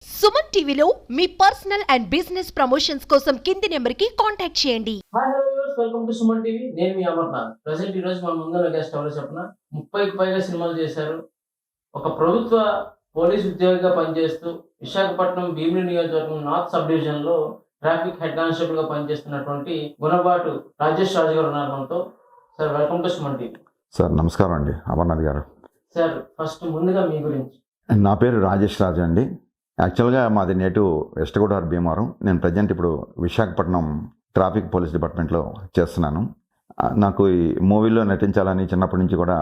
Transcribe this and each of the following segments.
సుమన్ టీవీలో మీ personal and business promotions కోసం కింది నెంబర్కి కాంటాక్ట్ చేయండి. Hi hello viewers, welcome to Suman TV. నేను మీ అమర్నాథ్. ప్రెసెంట్ ఈ రోజు మన ముందున్న గెస్ట్ ఎవరో చెప్పిన 30కి పైగా సినిమాలు చేశారు. ఒక ప్రభుత్వ పోలీస్ ఉద్యోగిగా పనిచేస్తూ విశాఖపట్నం భీమిలి నియోజకవర్గం నార్త్ సబ్ డివిజన్ లో ట్రాఫిక్ హెడ్ కానిస్టేబుల్ గా పనిచేస్తున్నటువంటి గుణబాటు రాజేష్ రాజు గారు ఉన్నారు మనతో. Sir, welcome to Suman TV. Sir నమస్కారం అండి, అమర్నాథ్ గారు. సార్, ఫస్ట్ ముందుగా మీ గురించి. నా పేరు రాజేష్ రాజు అండి. యాక్చువల్గా మాది నేటివ్ వెస్ట్ గోదావరి భీమవరం. నేను ప్రజెంట్ ఇప్పుడు విశాఖపట్నం ట్రాఫిక్ పోలీస్ డిపార్ట్మెంట్లో చేస్తున్నాను. నాకు ఈ మూవీలో నటించాలని చిన్నప్పటి నుంచి కూడా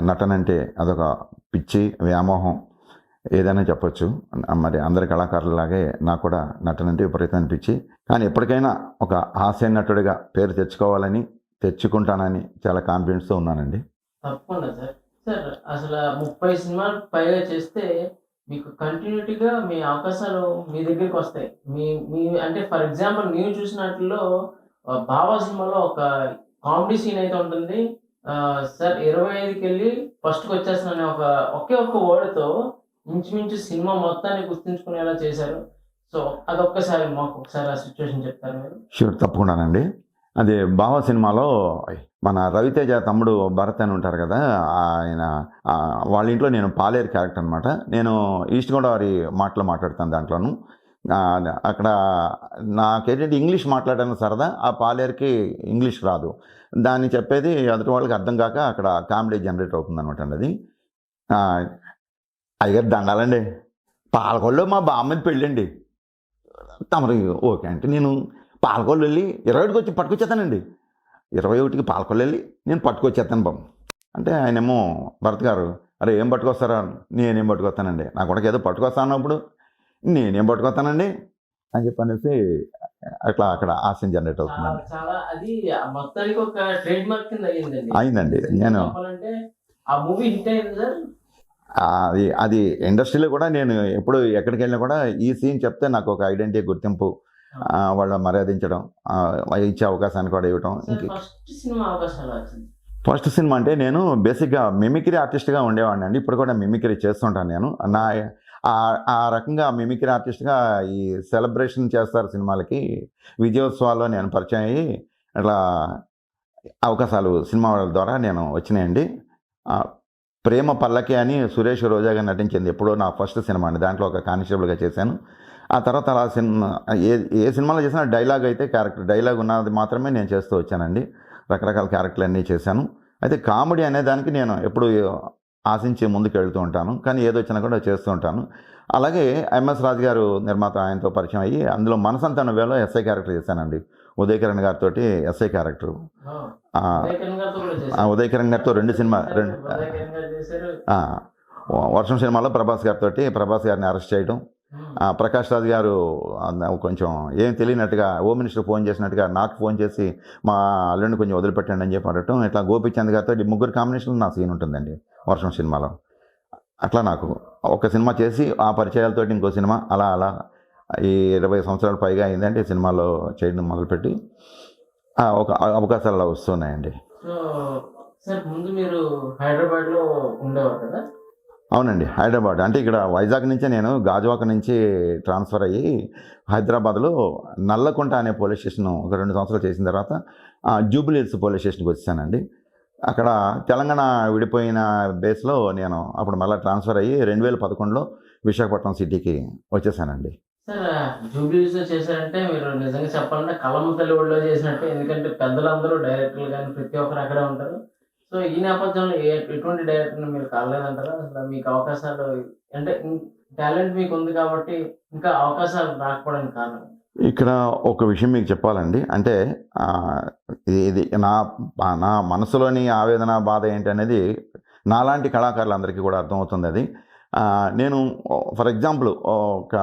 నటన అంటే అదొక పిచ్చి వ్యామోహం ఏదైనా చెప్పొచ్చు. మరి అందరి కళాకారులలాగే నాకు కూడా నటన అంటే విపరీతం అనిపించి, కానీ ఎప్పటికైనా ఒక హాస్య నటుడిగా పేరు తెచ్చుకోవాలని, తెచ్చుకుంటానని చాలా కాన్ఫిడెన్స్తో ఉన్నానండి. తప్పకుండా సార్. సార్, అసలు 30 సినిమాలు పైగా చేస్తే మీకు కంటిన్యూటీగా మీ అవకాశాలు మీ దగ్గరికి వస్తాయి. మీ మీ అంటే ఫర్ ఎగ్జాంపుల్ నేను చూసినట్లో బాబా సినిమాలో ఒక కామెడీ సీన్ అయితే ఉంటుంది. సార్ 25కి వెళ్ళి ఫస్ట్కి వచ్చేస్తానని ఒకే ఒక్క వర్డ్తో ఇంచుమించు సినిమా మొత్తాన్ని గుర్తుంచుకునేలా చేశారు. సో అదొక్కసారి మాకు ఒకసారి ఆ సిచ్యువేషన్ చెప్తారు మీరు? షూర్, తప్పకుండానండి. అది బావ సినిమాలో మన రవితేజ తమ్ముడు భరత్ అని ఉంటారు కదా, ఆయన వాళ్ళ ఇంట్లో నేను పాలేరు క్యారెక్టర్ అనమాట. నేను ఈస్ట్ గోదావరి మాట్లాడతాను దాంట్లోను. అక్కడ నాకేంటంటే ఇంగ్లీష్ మాట్లాడడానికి సరదా, ఆ పాలేరుకి ఇంగ్లీష్ రాదు. దాన్ని చెప్పేది ఎదుటి వాళ్ళకి అర్థం కాక అక్కడ కామెడీ జనరేట్ అవుతుంది అనమాట అండి. అది అయ్యారు దండాలండి, పాలకొల్లో మా బామ్మది పెళ్ళండి తమరు ఓకే అంటే నేను పాలకొల్లు వెళ్ళి 21కి వచ్చి పట్టుకొచ్చేస్తానండి. 21కి పాలకొల్లు వెళ్ళి నేను పట్టుకొచ్చేస్తాను బాబు అంటే, ఆయనేమో భరత్ గారు, అరే ఏం పట్టుకొస్తారా? నేనేం పట్టుకొస్తానండి, నా కొడుకు ఏదో పట్టుకొస్తా అన్నప్పుడు నేనేం పట్టుకొస్తానండి అని చెప్పనేసి అట్లా అక్కడ హాస్యం జనరేట్ అవుతుందండి. చాలా అది మొత్తానికి ఒక ట్రేడ్ మార్క్ కింద అయిందండి. నేను ఆ మూవీ హిట్ అయింది సార్. అది ఇండస్ట్రీలో కూడా నేను ఎప్పుడు ఎక్కడికి వెళ్ళినా కూడా ఈ సీన్ చెప్తే నాకు ఒక ఐడెంటిటీ, గుర్తింపు, వాళ్ళ మర్యాదించడం, ఇచ్చే అవకాశాన్ని కూడా ఇవ్వటం. ఫస్ట్ సినిమా అంటే నేను బేసిక్గా మిమిక్రీ ఆర్టిస్ట్గా ఉండేవాడిని అండి. ఇప్పుడు కూడా మిమిక్రీ చేస్తుంటాను నేను. ఆ రకంగా మిమిక్రీ ఆర్టిస్ట్గా ఈ సెలబ్రేషన్ చేస్తారు సినిమాలకి, విజయోత్సవాల్లో నేను పరిచయం అయ్యి అట్లా అవకాశాలు సినిమా ద్వారా నేను వచ్చినాయండి. ప్రేమ పల్లకి అని సురేష్ రోజాగా నటించింది ఎప్పుడో నా ఫస్ట్ సినిమా అండి. దాంట్లో ఒక కానిస్టేబుల్గా చేశాను. ఆ తర్వాత అలా సినిమా ఏ సినిమాలో చేసినా డైలాగ్ అయితే డైలాగ్ ఉన్నది మాత్రమే నేను చేస్తూ వచ్చానండి. రకరకాల క్యారెక్టర్లు అన్నీ చేశాను. అయితే కామెడీ అనే దానికి నేను ఎప్పుడు ఆశించి ముందుకు వెళ్తూ ఉంటాను, కానీ ఏదో వచ్చినా కూడా చేస్తూ ఉంటాను. అలాగే ఎంఎస్ రాజు గారు నిర్మాత, ఆయనతో పరిచయం అయ్యి అందులో మనసంతా నువ్వేలో ఎస్ఐ క్యారెక్టర్ చేశానండి. ఉదయ్ కిరణ్ గారితో ఎస్ఐ క్యారెక్టరు. ఉదయ్ కిరణ్ గారితో రెండు వర్షం సినిమాలో ప్రభాస్ గారిని అరెస్ట్ చేయడం, ప్రకాష్ రాజ్ గారు కొంచెం ఏం తెలియనట్టుగా హోమ్ మినిస్టర్ ఫోన్ చేసినట్టుగా నాకు ఫోన్ చేసి మా అల్లుడిని కొంచెం వదిలిపెట్టండి అని చెప్పి అడగటం. ఇట్లా గోపిచంద్ గారితో ముగ్గురు కాంబినేషన్లో నా సీన్ ఉంటుందండి వర్షం సినిమాలో. అట్లా నాకు ఒక సినిమా చేసి ఆ పరిచయాలతో ఇంకో సినిమా అలా అలా ఈ 20 సంవత్సరాలు పైగా అయిందంటే సినిమాలో చేయడం మొదలుపెట్టి ఒక అవకాశాలు అలా వస్తున్నాయండి. సార్, ముందు మీరు హైదరాబాద్లో ఉండేవారు కదా? అవునండి, హైదరాబాద్ అంటే ఇక్కడ వైజాగ్ నుంచే నేను గాజువాక నుంచి ట్రాన్స్ఫర్ అయ్యి హైదరాబాద్లో నల్లకుంట అనే పోలీస్ స్టేషన్ ఒక 2 సంవత్సరాలు చేసిన తర్వాత జూబ్లీ హిల్స్ పోలీస్ స్టేషన్కి వచ్చానండి. అక్కడ తెలంగాణ విడిపోయిన బేస్లో నేను అప్పుడు మళ్ళీ ట్రాన్స్ఫర్ అయ్యి 2011లో విశాఖపట్నం సిటీకి వచ్చేసానండి. సార్, జూబ్లీ హిల్స్లో చేశారంటే మీరు నిజంగా చెప్పాలంటే కలముతల్లి ఒడిలో చేసినట్టే. ఎందుకంటే పెద్దలందరూ డైరెక్టర్లు కానీ ప్రతి ఒక్కరు అక్కడే ఉంటారు. సో ఈ నేపథ్యంలో ఎటువంటి డైరెక్టర్ని మీరు కాలేదంటారా? అసలు మీకు అవకాశాలు అంటే టాలెంట్ మీకు ఉంది కాబట్టి ఇంకా అవకాశాలు రాకపోవడానికి కారణం? ఇక్కడ ఒక విషయం మీకు చెప్పాలండి. అంటే ఇది నా మనసులోని ఆవేదన, బాధ ఏంటనేది నాలాంటి కళాకారులందరికీ కూడా అర్థమవుతుంది. అది నేను ఫర్ ఎగ్జాంపుల్ ఒక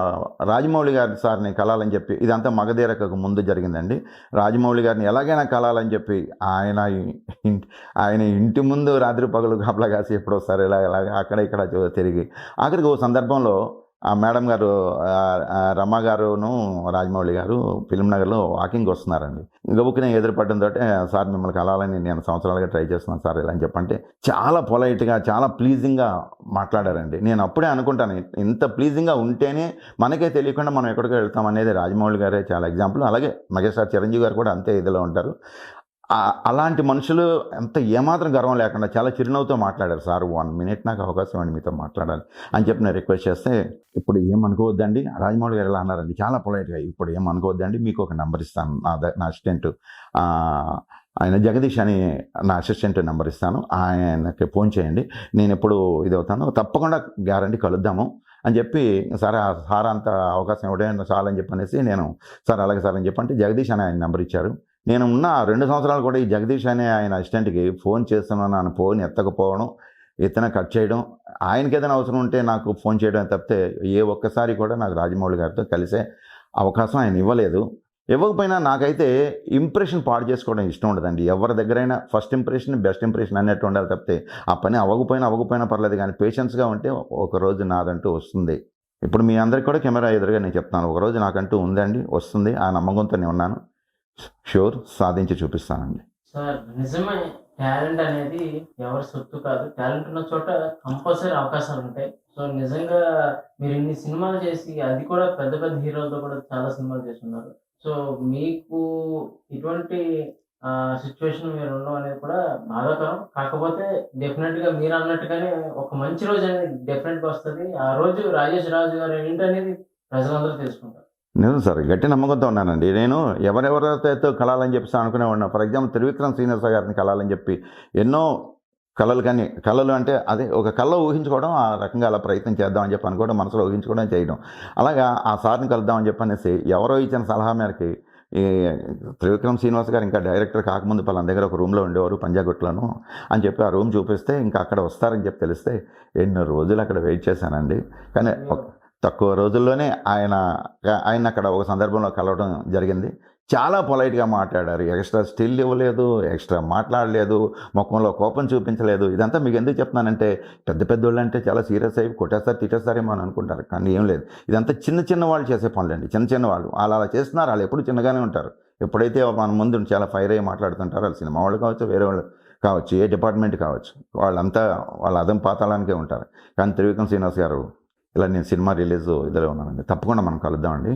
రాజమౌళి గారి సార్ని కలాలని చెప్పి, ఇదంతా మగధీరకకు ముందు జరిగిందండి. రాజమౌళి గారిని ఎలాగైనా కలాలని చెప్పి ఆయన ఇంటి ముందు రాత్రి పగలు కాపలా కాసి ఎప్పుడోసారి ఇలాగ అక్కడ ఇక్కడ తిరిగి ఆఖరికి ఓ సందర్భంలో ఆ మేడం గారు రమ గారును రాజమౌళి గారు ఫిల్మ్ నగర్లో వాకింగ్ వస్తున్నారండి. గబుక్కునే ఎదురుపడడంతో సార్ మిమ్మల్ని కలాలని నేను సంవత్సరాలుగా ట్రై చేస్తున్నాను సార్ ఇలా అని చెప్పంటే చాలా పొలైట్గా చాలా ప్లీజింగ్గా మాట్లాడారండి. నేను అప్పుడే అనుకుంటాను ఇంత ప్లీజింగ్గా ఉంటేనే మనకే తెలియకుండా మనం ఎక్కడికి వెళ్తాం అనేది రాజమౌళి గారే చాలా ఎగ్జాంపుల్. అలాగే మెగాస్టార్ చిరంజీవి గారు కూడా అంతే ఇదిలో ఉంటారు. అలాంటి మనుషులు ఏమాత్రం గర్వం లేకుండా చాలా చిరునవ్వుతో మాట్లాడారు. సార్ 1 minute నాకు అవకాశం అండి మీతో మాట్లాడాలి అని చెప్పి నేను రిక్వెస్ట్ చేస్తే, ఇప్పుడు ఏమనుకోవద్దండి రాజమౌళి గారు ఇలా అన్నారండి చాలా పొలైట్గా, ఇప్పుడు ఏమనుకోవద్దండి మీకు ఒక నెంబర్ ఇస్తాను, నా అసిస్టెంట్ ఆయన జగదీష్ అని నా అసిస్టెంట్ నెంబర్ ఇస్తాను, ఆయనకి ఫోన్ చేయండి, నేను ఎప్పుడు ఇది అవుతాను తప్పకుండా గ్యారంటీ కలుద్దాము అని చెప్పి సార్ అంత అవకాశం ఇవ్వడం చాలని చెప్పనేసి నేను సార్ అలాగే సార్ అని చెప్పంటే జగదీష్ అని ఆయన నెంబర్ ఇచ్చారు. నేను ఉన్న 2 సంవత్సరాలు కూడా ఈ జగదీష్ అనే ఆయన అసిస్టెంట్కి ఫోన్ చేస్తున్నాను, ఆయన ఫోన్ ఎత్తకపోవడం, ఎత్తన కట్ చేయడం, ఆయనకి ఏదైనా అవసరం ఉంటే నాకు ఫోన్ చేయడం తప్పితే ఒక్కసారి కూడా నాకు రాజమౌళి గారితో కలిసే అవకాశం ఆయన ఇవ్వలేదు. ఇవ్వకపోయినా నాకైతే ఇంప్రెషన్ పాడు చేసుకోవడం ఇష్టం ఉండదండి. ఎవరి దగ్గరైనా ఫస్ట్ ఇంప్రెషన్ బెస్ట్ ఇంప్రెషన్ అన్నట్టు ఉండాలి తప్పితే ఆ పని అవ్వకపోయినా పర్లేదు, కానీ పేషెన్స్గా ఉంటే ఒకరోజు నాదంటూ వస్తుంది. ఇప్పుడు మీ అందరికీ కూడా కెమెరా ఎదురుగా నేను చెప్తాను, ఒకరోజు నాకంటూ ఉందండి, వస్తుంది. ఆ నమ్మకంతో నేను ఉన్నాను. షూర్ సాధించి చూపిస్తానండి. సార్ నిజమే, టాలెంట్ అనేది ఎవరి సొత్తు కాదు. టాలెంట్ ఉన్న చోట కంపల్సరీ అవకాశాలు ఉంటాయి. సో నిజంగా మీరు ఇన్ని సినిమాలు చేసి, అది కూడా పెద్ద పెద్ద హీరోలతో కూడా చాలా సినిమాలు చేస్తున్నారు. సో మీకు ఇటువంటి సిచ్యువేషన్ మీరు ఉండడం అనేది కూడా బాధాకరం. కాకపోతే డెఫినెట్గా మీరు అన్నట్టుగానే ఒక మంచి రోజు అనేది డెఫినెట్గా వస్తుంది. ఆ రోజు రాజేష్ రాజు గారు ఏంటనేది ప్రజలందరూ తెలుసుకుంటారు. నిజం సార్, గట్టి నమ్మకంతో ఉన్నానండి. నేను ఎవరెవరితో కలాలని చెప్పి అనుకునేవాడినా. ఫర్ ఎగ్జాంపుల్ త్రివిక్రమ్ శ్రీనివాస గారిని కలాలని చెప్పి ఎన్నో కళలు అంటే అదే ఒక కళ ఊహించుకోవడం, ఆ రకంగా అలా ప్రయత్నం చేద్దామని చెప్పి అనుకోవడం, మనసులో ఊహించుకోవడం చేయడం. అలాగా ఆ సార్ని కలుద్దామని చెప్పనేసి ఎవరో ఇచ్చిన సలహా మేరకి ఈ త్రివిక్రమ్ శ్రీనివాస్ గారు ఇంకా డైరెక్టర్ కాకముందు పలానా దగ్గర ఒక రూమ్లో ఉండేవారు పంజాగుట్లను అని చెప్పి ఆ రూమ్ చూపిస్తే ఇంకా అక్కడ వస్తారని చెప్పి తెలిస్తే ఎన్నో రోజులు అక్కడ వెయిట్ చేశానండి. కానీ తక్కువ రోజుల్లోనే ఆయన అక్కడ ఒక సందర్భంలో కలవడం జరిగింది. చాలా పొలైట్గా మాట్లాడారు, ఎక్స్ట్రా స్టిల్ ఇవ్వలేదు, ఎక్స్ట్రా మాట్లాడలేదు, ముఖంలో కోపం చూపించలేదు. ఇదంతా మీకు ఎందుకు చెప్తున్నానంటే పెద్దోళ్ళు అంటే చాలా సీరియస్ అయ్యి కొట్టేస్తారు తిట్టేస్తారేమో అని అనుకుంటారు, కానీ ఏం లేదు. ఇదంతా చిన్న వాళ్ళు చేసే పనులండి. చిన్న వాళ్ళు అలా చేస్తున్నారు. వాళ్ళు ఎప్పుడు చిన్నగానే ఉంటారు. ఎప్పుడైతే మన ముందు చాలా ఫైర్ అయ్యి మాట్లాడుతుంటారో, వాళ్ళు సినిమా వాళ్ళు కావచ్చు, వేరే వాళ్ళు కావచ్చు, ఏ డిపార్ట్మెంట్ కావచ్చు, వాళ్ళంతా వాళ్ళ అదం పాతాళానికే ఉంటారు. కానీ త్రివిక్రమ్ శ్రీనివాస్ గారు ఇలా నేను సినిమా రిలీజ్ ఇదిలో ఉన్నానండి, తప్పకుండా మనం కలుద్దామండి,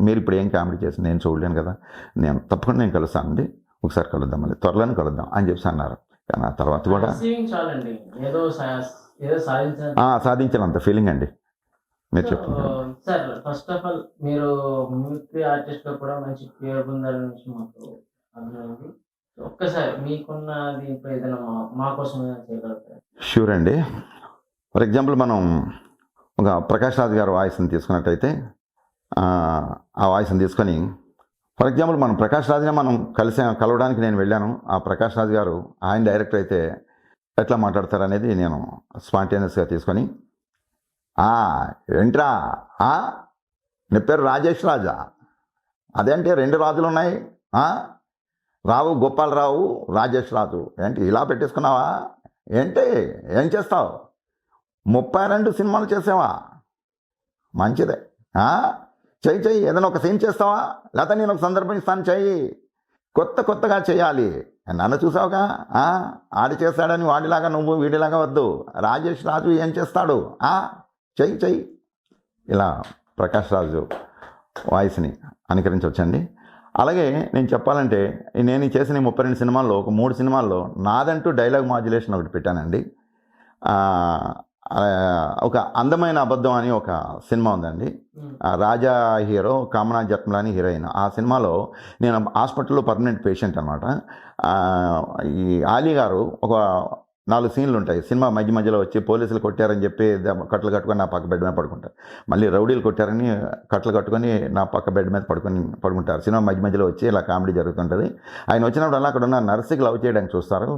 మీరు ఇప్పుడు ఏం కామెడీ చేసి నేను చూడలేను కదా, నేను తప్పకుండా నేను కలుస్తానండి, ఒకసారి కలుద్దాం, మళ్ళీ త్వరలోనే కలుద్దాం అని చెప్పి అన్నారు. కానీ ఆ తర్వాత కూడా సాధించినంత ఫీలింగ్ అండి మీరు చెప్తున్నారు. సార్ ఫస్ట్ ఆఫ్ ఆల్ మీరు మిమిక్రీ ఆర్టిస్ట్గా కూడా మంచి పేరు పొందాలని విషయం మాకు అర్థమైంది. ఒక్కసారి మీకున్నది ఇప్పుడు ఏదైనా మా కోసం చేయగలుగుతారు? షూర్ అండి. ఫర్ ఎగ్జాంపుల్ మనం ఒక ప్రకాష్ రాజ్ గారు వాయిస్ని తీసుకున్నట్టయితే, ఆ వాయిస్ని తీసుకొని ఫర్ ఎగ్జాంపుల్ మనం ప్రకాష్ రాజ్ని మనం కలవడానికి నేను వెళ్ళాను. ఆ ప్రకాష్ రాజ్ గారు ఆయన డైరెక్టర్ అయితే ఎట్లా మాట్లాడతారు అనేది నేను స్పాంటేనియస్గా తీసుకొని, ఏంట్రా నీ పేరు రాజేష్ రాజా, అదేంటి 2 రాజులు ఉన్నాయి, రావు గోపాలరావు రాజేష్ రాజు, ఏంటి ఇలా పెట్టేసుకున్నావా, ఏంటి ఏం చేస్తావు, 32 సినిమాలు చేసావా, మంచిదే, చెయ్యి ఏదైనా ఒక సీన్ చేస్తావా, లేకపోతే నేను ఒక సందర్భం ఇస్తాను, చెయ్యి, కొత్తగా చేయాలి. నన్ను చూసావుగా, ఆడి చేస్తాడని వాడిలాగా నువ్వు వీడిలాగా వద్దు, రాజేష్ రాజు ఏం చేస్తాడు, చెయ్యి. ఇలా ప్రకాష్ రాజు వాయిస్ని అనుకరించవచ్చండి. అలాగే నేను చెప్పాలంటే నేను చేసిన 32 సినిమాల్లో ఒక 3 సినిమాల్లో నాదంటూ డైలాగ్ మాడ్యులేషన్ ఒకటి పెట్టానండి. ఒక అందమైన అబద్ధం అని ఒక సినిమా ఉందండి. రాజా హీరో, కామనా జట్మలాని హీరోయిన్. ఆ సినిమాలో నేను హాస్పిటల్లో పర్మనెంట్ పేషెంట్ అనమాట. ఈ ఆలీ గారు ఒక 4 సీన్లు ఉంటాయి. సినిమా మధ్యలో వచ్చి పోలీసులు కొట్టారని చెప్పి కట్టలు కట్టుకొని నా పక్క బెడ్ మీద పడుకుంటారు. మళ్ళీ రౌడీలు కొట్టారని కట్టలు కట్టుకొని నా పక్క బెడ్ మీద పడుకుంటారు. సినిమా మధ్యలో వచ్చి ఇలా కామెడీ జరుగుతుంటుంది. ఆయన వచ్చినప్పుడు అలా అక్కడ ఉన్న నర్సుకి లవ్ చేయడానికి చూస్తారు.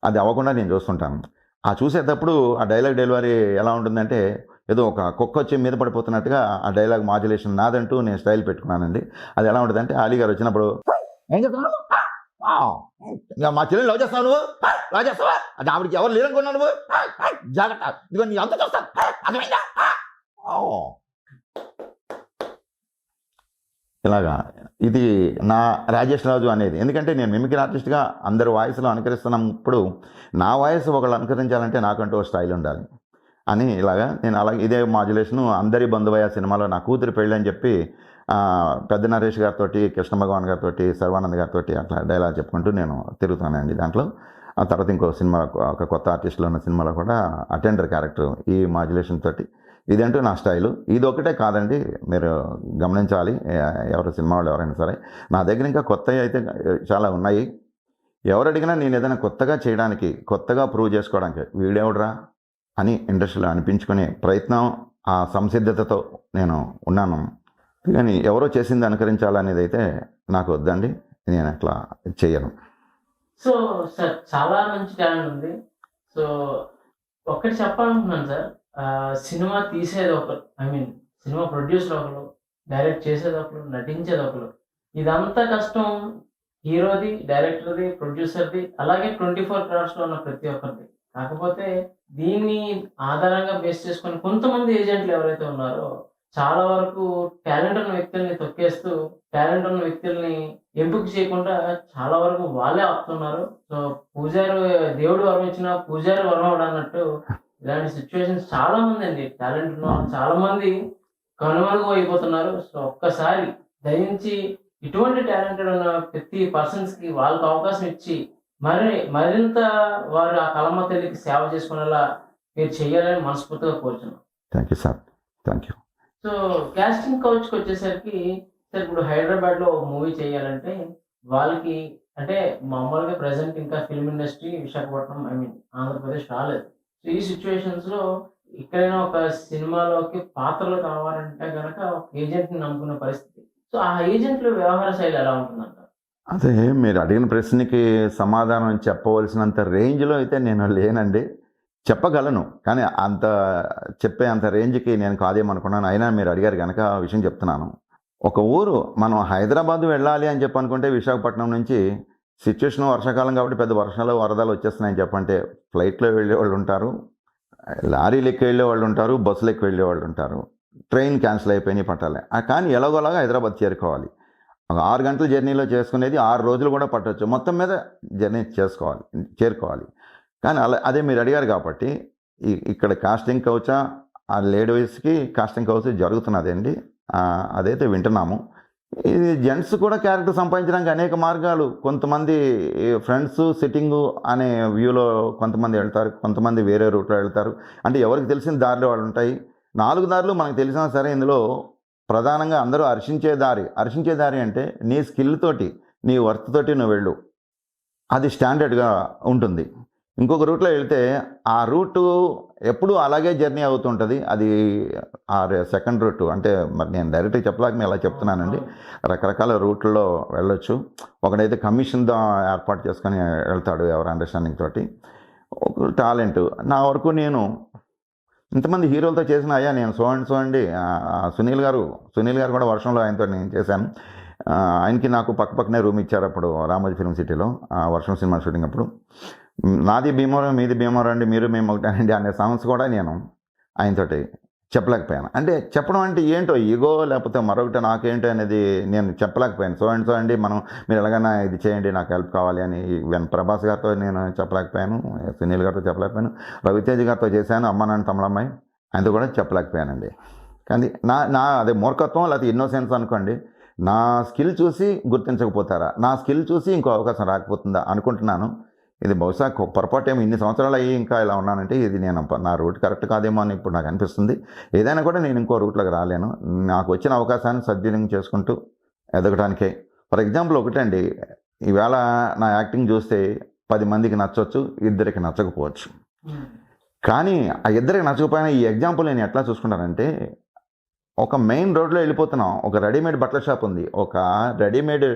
అది అవ్వకుండా నేను చూస్తుంటాను. ఆ చూసేటప్పుడు ఆ డైలాగ్ డెలివరీ ఎలా ఉంటుందంటే ఏదో ఒక కుక్క వచ్చి మీద పడిపోతున్నట్టుగా ఆ డైలాగ్ మాడ్యులేషన్ నాదంటూ నేను స్టైల్ పెట్టుకున్నానండి. అది ఎలా ఉంటుందంటే ఆలీ గారు వచ్చినప్పుడు, ఏం చెప్తున్నావు, మా చెల్లెలు లవ్ చేస్తావు, నువ్వు లవ్ చేస్తావా, అది ఆవిడకి ఎవరు లేరనుకున్నావు, నువ్వు జాగ్రత్త, ఇదిగో నీ అంత చూస్తాను, అర్థమైందా, ఇలాగా ఇది నా రాజేష్ రాజు అనేది. ఎందుకంటే నేను మిమిక్రీ ఆర్టిస్ట్గా అందరి వాయిస్లో అనుకరిస్తున్నప్పుడు నా వాయిస్ ఒకళ్ళు అనుకరించాలంటే నాకంటూ ఒక స్టైల్ ఉండాలి అని ఇలాగా నేను అలాగే ఇదే మాడ్యులేషను అందరి బంధువయ్య సినిమాలో నా కూతురు పెళ్ళి అని చెప్పి పెద్ద నరేష్ గారితో, కృష్ణ భగవాన్ గారితో, సర్వానంద్ గారితో అట్లా డైలాగ్ చెప్పుకుంటూ నేను తిరుగుతానండి దాంట్లో. ఆ తర్వాత ఇంకో సినిమా, ఒక కొత్త ఆర్టిస్టులో ఉన్న సినిమాలో కూడా అటెండర్ క్యారెక్టర్ ఈ మాడ్యులేషన్ తోటి. ఇదంటూ నా స్టైలు. ఇది ఒకటే కాదండి, మీరు గమనించాలి ఎవరు సినిమా వాళ్ళు ఎవరైనా సరే. నా దగ్గర ఇంకా కొత్తవి అయితే చాలా ఉన్నాయి. ఎవరు అడిగినా నేను ఏదైనా కొత్తగా చేయడానికి, కొత్తగా ప్రూవ్ చేసుకోవడానికి వీడెవడరా అని ఇండస్ట్రీలో అనిపించుకునే ప్రయత్నం, ఆ సంసిద్ధతతో నేను ఉన్నాను. కానీ ఎవరో చేసింది అనుకరించాలనేది అయితే నాకు వద్దండి, నేను అట్లా చేయను. సో సార్ చాలా మంచి టాలెంట్ ఉంది. సో ఒక్కటి చెప్పాలనుకున్నాను సార్, సినిమా తీసేది ఒకరు, సినిమా ప్రొడ్యూసర్ ఒకరు, డైరెక్ట్ చేసేది ఒకరు, నటించేది ఒకరు. ఇదంతా కష్టం హీరోది, డైరెక్టర్ది, ప్రొడ్యూసర్ది, అలాగే 24 క్రాఫ్ట్స్లో ఉన్న ప్రతి ఒక్కరిది. కాకపోతే దీన్ని ఆధారంగా బేస్ చేసుకొని కొంతమంది ఏజెంట్లు ఎవరైతే ఉన్నారో చాలా వరకు టాలెంట్ ఉన్న వ్యక్తుల్ని తొక్కేస్తూ, టాలెంట్ ఉన్న వ్యక్తుల్ని ఎంపిక చేయకుండా చాలా వరకు వాళ్ళే ఆపుతున్నారు. సో దేవుడు వరం ఇచ్చిన పూజారి వరం అవడం అన్నట్టు ఇలాంటి సిచ్యువేషన్స్ చాలా మంది అండి, టాలెంట్ ఉన్న వాళ్ళు చాలా మంది కనుమరుగు అయిపోతున్నారు. సో ఒక్కసారి దయించి ఇటువంటి టాలెంటెడ్ ఉన్న ప్రతి పర్సన్స్ కి వాళ్ళకి అవకాశం ఇచ్చి మరింత వారు ఆ కలమ్మ తల్లికి సేవ చేసుకునేలా మీరు చెయ్యాలని మనస్ఫూర్తిగా కోరుచున్నాం. Thank you sir, thank you. So casting కౌచ్కి వచ్చేసరికి సార్, ఇప్పుడు హైదరాబాద్ లో ఒక మూవీ చేయాలంటే వాళ్ళకి అంటే మామూలుగా ప్రజెంట్ ఇంకా ఫిల్మ్ ఇండస్ట్రీ విశాఖపట్నం ఆంధ్రప్రదేశ్ రాలేదు. సో ఈ సిచ్యువేషన్స్ లో ఎక్కడైనా ఒక సినిమాలోకి పాత్రలు కావాలంటే గనక ఒక ఏజెంట్ ని నమ్ముకునే పరిస్థితి. సో ఆ ఏజెంట్ల వ్యవహార శైలి ఎలా ఉంటుందంట? అదే మీరు అడిగిన ప్రశ్నకి సమాధానం చెప్పవలసినంత రేంజ్లో అయితే నేను లేనండి. చెప్పగలను, కానీ అంత చెప్పే అంత రేంజ్కి నేను కాదేమనుకున్నాను. అయినా మీరు అడిగారు కనుక ఆ విషయం చెప్తున్నాను. ఒక ఊరు మనం హైదరాబాద్ వెళ్ళాలి అని చెప్పి అనుకుంటే విశాఖపట్నం నుంచి సిచ్యువేషన్ వర్షాకాలం కాబట్టి పెద్ద వర్షాలు వరదలు వచ్చేస్తున్నాయని చెప్పంటే ఫ్లైట్లో వెళ్ళే వాళ్ళు ఉంటారు, లారీలు ఎక్కి వెళ్ళే వాళ్ళు ఉంటారు, బస్సులు ఎక్కి వెళ్ళే వాళ్ళు ఉంటారు, ట్రైన్ క్యాన్సిల్ అయిపోయినాయి పట్టాలి. కానీ ఎలాగోలాగా హైదరాబాద్ చేరుకోవాలి. ఒక 6 గంటల జర్నీలో చేసుకునేది 6 రోజులు కూడా పట్టవచ్చు. మొత్తం మీద జర్నీ చేరుకోవాలి. కానీ అదే మీరు అడిగారు కాబట్టి ఇక్కడ కాస్టింగ్ కౌచా ఆ లేడీస్కి కాస్టింగ్ కౌచ్ జరుగుతున్నదండి. అదైతే వింటున్నాము. ఇది జెంట్స్ కూడా క్యారెక్టర్ సంపాదించడానికి అనేక మార్గాలు. కొంతమంది ఫ్రెండ్స్ సిట్టింగు అనే వ్యూలో కొంతమంది వెళ్తారు, కొంతమంది వేరే రూట్లో వెళ్తారు. అంటే ఎవరికి తెలిసిన దారిలో వాళ్ళు ఉంటాయి. 4 దారులు మనకు తెలిసినా సరే ఇందులో ప్రధానంగా అందరూ హర్షించే దారి అంటే నీ స్కిల్ తోటి, నీ వర్త్ తోటి నువ్వు వెళ్ళు, అది స్టాండర్డ్గా ఉంటుంది. ఇంకొక రూట్లో వెళ్తే ఆ రూటు ఎప్పుడూ అలాగే జర్నీ అవుతుంటుంది. అది ఆ సెకండ్ రూటు అంటే మరి నేను డైరెక్ట్గా చెప్పలేక నేను అలా చెప్తున్నానండి. రకరకాల రూట్లలో వెళ్ళొచ్చు. ఒకడైతే కమిషన్తో ఏర్పాటు చేసుకొని వెళ్తాడు ఎవరి అండర్స్టాండింగ్ తోటి. ఒక టాలెంట్ నా వరకు నేను ఇంతమంది హీరోలతో చేసిన అయ్యా నేను సో అండి సునీల్ గారు కూడా వర్షంలో ఆయనతో నేను చేశాను. ఆయనకి నాకు పక్కనే రూమ్ ఇచ్చారు అప్పుడు రామోజీ ఫిల్మ్ సిటీలో వర్షం సినిమా షూటింగ్ అప్పుడు. నాది భీమవరం మీది భీమవరం అండి, మీరు మేము ఒకటేనండి అనే సాంగ్స్ కూడా నేను ఆయనతోటి చెప్పలేకపోయాను. అంటే చెప్పడం అంటే ఏంటో ఈగో లేకపోతే మరొకటి నాకేంటో అనేది నేను చెప్పలేకపోయాను. సో అండి మీరు ఎలాగైనా ఇది చేయండి నాకు హెల్ప్ కావాలి అని ప్రభాస్ గారితో నేను చెప్పలేకపోయాను, సునీల్ గారితో చెప్పలేకపోయాను, రవితేజ్ గారితో చేశాను, అమ్మ నాన్న తమ్ముడమ్మాయి ఆయనతో కూడా చెప్పలేకపోయానండి. కానీ నా అదే మూర్ఖత్వం లేకపోతే ఇన్నోసెన్స్ అనుకోండి. నా స్కిల్ చూసి గుర్తించకపోతారా, నా స్కిల్ చూసి ఇంకో అవకాశం రాకపోతుందా అనుకుంటున్నాను. ఇది బహుశా పొరపాటు ఏమో ఇన్ని సంవత్సరాలు అయ్యి ఇంకా ఇలా ఉన్నానంటే ఇది నేను నా రూట్ కరెక్ట్ కాదేమో అని ఇప్పుడు నాకు అనిపిస్తుంది. ఏదైనా కూడా నేను ఇంకో రూట్లోకి రాలేను. నాకు వచ్చిన అవకాశాన్ని సద్వినియోగం చేసుకుంటూ ఎదగడానికే. ఫర్ ఎగ్జాంపుల్ ఒకటండి, ఈవేళ నా యాక్టింగ్ చూస్తే 10 మందికి నచ్చవచ్చు, 2కి నచ్చకపోవచ్చు. కానీ ఆ 2కి నచ్చకపోయినా ఈ ఎగ్జాంపుల్ నేను ఎట్లా చూసుకుంటానంటే, ఒక మెయిన్ రోడ్లో వెళ్ళిపోతున్నాం, ఒక రెడీమేడ్ బట్టల షాప్ ఉంది, ఒక రెడీమేడ్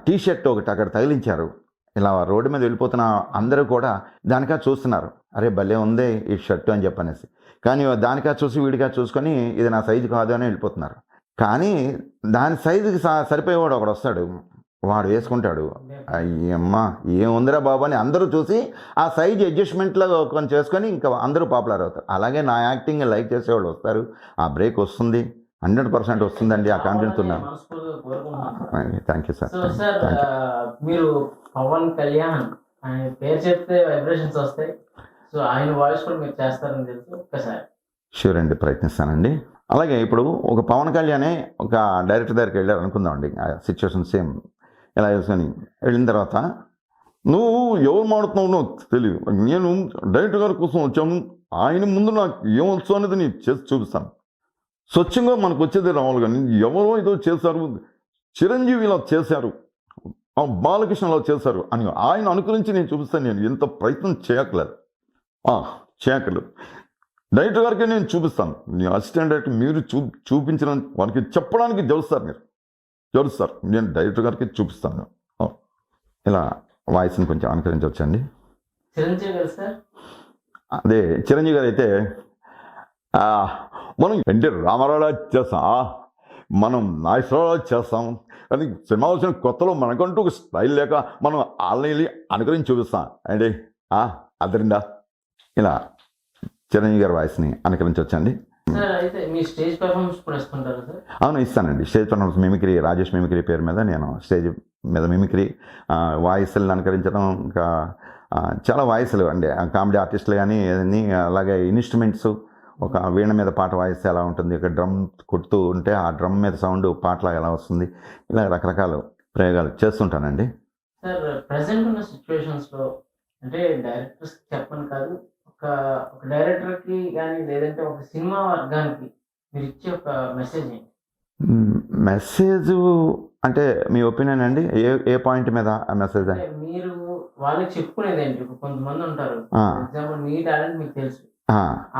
టీషర్ట్ ఒకటి అక్కడ తగిలించారు. ఇలా రోడ్డు మీద వెళ్ళిపోతున్న అందరూ కూడా దానికా చూస్తున్నారు, అరే భలే ఉంది ఈ షర్టు అని చెప్పనేసి. కానీ దానికా చూసి వీడిగా చూసుకొని ఇది నా సైజు కాదు అని వెళ్ళిపోతున్నారు. కానీ దాని సైజుకి సరిపోయేవాడు ఒకడు వస్తాడు, వాడు వేసుకుంటాడు. అయ్యమ్మా ఏముందిరా బాబు అని అందరూ చూసి ఆ సైజ్ అడ్జస్ట్మెంట్లో కొంచెం చేసుకొని ఇంకా అందరూ పాపులర్ అవుతారు. అలాగే నా యాక్టింగ్ లైక్ చేసేవాళ్ళు వస్తారు. ఆ బ్రేక్ వస్తుంది, 100% వస్తుందండి. ఆ కాన్ఫిడెన్స్ ఉన్నాను. Thank you sir. So sir మీరు పవన్ కళ్యాణ్ ఆయన పేరు చెప్తే వైబ్రేషన్స్ వస్తాయి. సో ఆయన వాయిస్ కూడా మీరు చేస్తారని తెలుసు. ఒక్కసారి షూర్ అండి, ప్రయత్నిస్తానండి. అలాగే ఇప్పుడు ఒక పవన్ కళ్యాణే ఒక డైరెక్టర్ దగ్గరికి వెళ్ళారు అనుకుందామండి. ఆ సిచ్యువేషన్ సేమ్ ఇలా వేసుకొని వెళ్ళిన తర్వాత, నువ్వు ఎవరు మాడుతున్నావు నాకు తెలియదు, నేను డైరెక్టర్ గారి కోసం వచ్చాను, ఆయన ముందు నాకు ఏమొచ్చు అనేది నేను చేసి చూపిస్తాను. స్వచ్ఛంగా మనకు వచ్చేది రావాలి, కానీ ఎవరో ఏదో చేశారు, చిరంజీవి ఇలా చేశారు, బాలకృష్ణ ఇలా చేశారు అని ఆయన అనుకరించి నేను చూపిస్తాను. నేను ఎంత ప్రయత్నం చేయట్లేదు. డైరెక్టర్ గారికి నేను చూపిస్తాను. నీ అసిస్టెంట్ డైరెక్టర్ మీరు చూపించిన వారికి చెప్పడానికి జరుస్తారు. నేను డైరెక్టర్ గారికి చూపిస్తాను. ఇలా వాయిస్ని కొంచెం అనుకరించవచ్చండి. చిరంజీవి గారు సార్, అదే చిరంజీవి గారు అయితే మనం ఎన్టీ రామారావులా చేస్తాం, మనం నాగేశ్వరరావు చేస్తాం, కానీ సినిమా వచ్చిన కొత్తలో మనకంటూ ఒక స్టైల్ లేక మనం వాళ్ళని అనుకరించి చూపిస్తాం అండి. అదరిందా ఇలా చిరంజీవి గారి వాయిస్ని అనుకరించవచ్చండి. అయితే మీ స్టేజ్ పెర్ఫార్మెన్స్ కూడా ఇస్తుంటారు సార్? అవును, ఇస్తానండి. Stage performance mimicry, Rajesh mimicry పేరు మీద నేను స్టేజ్ మీద మిమిక్రీ, వాయిస్లను అనుకరించడం, ఇంకా చాలా వాయిస్లు అండి. కామెడీ ఆర్టిస్టులు కానీ అలాగే ఇన్స్ట్రుమెంట్స్, ఒక వీణ మీద పాట వాయిస్తే ఎలా ఉంటుంది, ఒక డ్రమ్ కొడుతూ ఉంటే ఆ డ్రమ్ మీద సౌండ్ పాటలా ఎలా వస్తుంది, ఇలా రకరకాల ప్రయోగాలు చేస్తుంటానండి. సార్ ప్రజెంట్ ఉన్న సిచ్యువేషన్స్లో అంటే డైరెక్టర్స్ చెప్పని కాదు, ఒక డైరెక్టర్కి కానీ లేదంటే ఒక సినిమా వర్గానికి మీరు ఇచ్చే ఒక మెసేజ్ ఏంటి? మెసేజ్ అంటే మీ ఒపీనియన్ అండి, ఏ పాయింట్ మీద ఆ మెసేజ్? మీరు వాళ్ళకి చెప్పుకునేది ఏంటి? కొంతమంది ఉంటారు, ఎగ్జాంపుల్ మీ టాలెంట్ మీకు తెలుసు,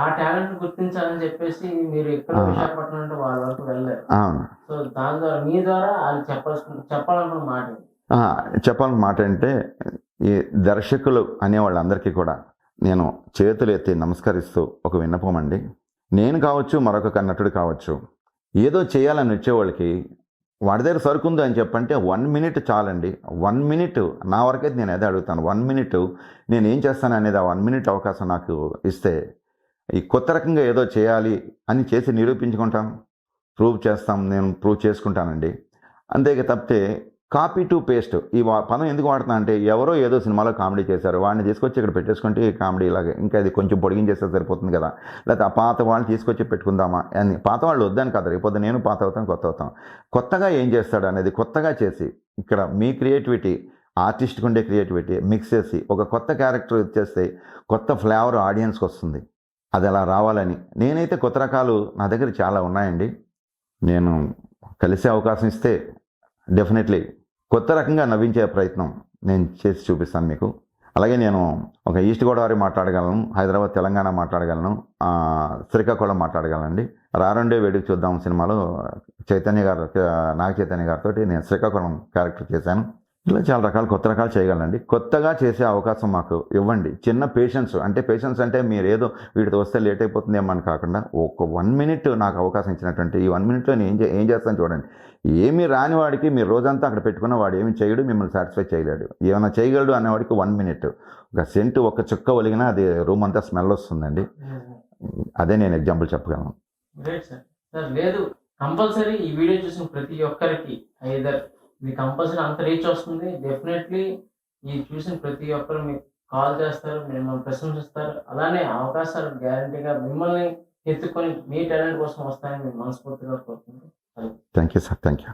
ఆ టాలెంట్ గుర్తించాలని చెప్పేసి మీరు ఎక్కడ విశాఖపట్నం అంటే వాళ్ళ వరకు వెళ్ళారు. సో దాని ద్వారా మీ ద్వారా వాళ్ళు చెప్పాలనుకున్న మాట చెప్పాలన్న మాట అంటే, ఈ దర్శకులు అనేవాళ్ళందరికీ కూడా నేను చేతులు ఎత్తి నమస్కరిస్తూ ఒక విన్నపం అండి. నేను కావచ్చు, మరొక నటుడు కావచ్చు, ఏదో చేయాలని వచ్చేవాళ్ళకి వాడి దగ్గర సరుకుంది అని చెప్పంటే 1 minute చాలండి. 1 minute నా వరకైతే నేను అదే అడుగుతాను. 1 minute నేను ఏం చేస్తాను అనేది ఆ 1 minute అవకాశం నాకు ఇస్తే ఈ కొత్త రకంగా ఏదో చేయాలి అని చేసి నిరూపించుకుంటాం, నేను ప్రూవ్ చేసుకుంటానండి. అంతేగా తప్పితే కాపీ టు పేస్ట్ ఈ పదం ఎందుకు వాడుతున్నా అంటే, ఎవరో ఏదో సినిమాలో కామెడీ చేశారు, వాడిని తీసుకొచ్చి ఇక్కడ పెట్టేసుకుంటే కామెడీ ఇలాగే ఇంకా ఇది కొంచెం పొడిగించేస్తే సరిపోతుంది కదా, లేకపోతే ఆ పాత వాళ్ళని తీసుకొచ్చి పెట్టుకుందామా అని. పాత వాళ్ళు వద్దని కదా, రేపొద్దు నేను పాత అవుతాను, కొత్త అవుతాం. కొత్తగా ఏం చేస్తాడు అనేది కొత్తగా చేసి, ఇక్కడ మీ క్రియేటివిటీ, ఆర్టిస్ట్కి ఉండే క్రియేటివిటీ మిక్స్ చేసి ఒక కొత్త క్యారెక్టర్ ఇచ్చేస్తే కొత్త ఫ్లేవర్ ఆడియన్స్కి వస్తుంది. అది అలా రావాలని నేనైతే కొత్త రకాలు నా దగ్గర చాలా ఉన్నాయండి. నేను కలిసే అవకాశం ఇస్తే డెఫినెట్లీ కొత్త రకంగా నవ్వించే ప్రయత్నం నేను చేసి చూపిస్తాను మీకు. అలాగే నేను ఒక ఈస్ట్ గోదావరి మాట్లాడగలను, హైదరాబాద్ తెలంగాణ మాట్లాడగలను, శ్రీకాకుళం మాట్లాడగలనండి. రారండే వేడికి చూద్దాం సినిమాలో నాగ చైతన్య గారితో నేను శ్రీకాకుళం క్యారెక్టర్ చేశాను. ఇలా చాలా రకాలు కొత్త రకాలు చేయగలనండి. కొత్తగా చేసే అవకాశం మాకు ఇవ్వండి. చిన్న పేషెన్స్ అంటే మీరు ఏదో వీటితో వస్తే లేట్ అయిపోతుంది ఏమని కాకుండా ఒక 1 minute నాకు అవకాశం ఇచ్చినటువంటి ఈ 1 minuteలో నేను ఏం చేస్తాను చూడండి. ఏమీ రాని వాడికి మీరు రోజంతా అక్కడ పెట్టుకున్న వాడు ఏమి చేయడు, మిమ్మల్ని సాటిస్ఫై చేయలేడు. ఏమైనా చేయగలడు అనేవాడికి 1 minute ఒక సెంటు ఒక చుక్క ఒలిగినా అది రూమ్ అంతా స్మెల్ వస్తుందండి. అదే నేను ఎగ్జాంపుల్ చెప్పగలను. లేదు కంపల్సరీ ఈ వీడియో చూసిన ప్రతి ఒక్కరికి ఐదర్ ఇది కంపల్సరీ అంత రీచ్ వస్తుంది. డెఫినెట్లీ ఈ చూసిన ప్రతి ఒక్కరు మీకు కాల్ చేస్తారు, మిమ్మల్ని ప్రశంసిస్తారు. అలానే అవకాశాలు గ్యారంటీగా మిమ్మల్ని ఎత్తుకొని మీ టాలెంట్ కోసం వస్తాయని నేను మనస్ఫూర్తిగా కోరుకుంటున్నాను. Thank you sir, thank you.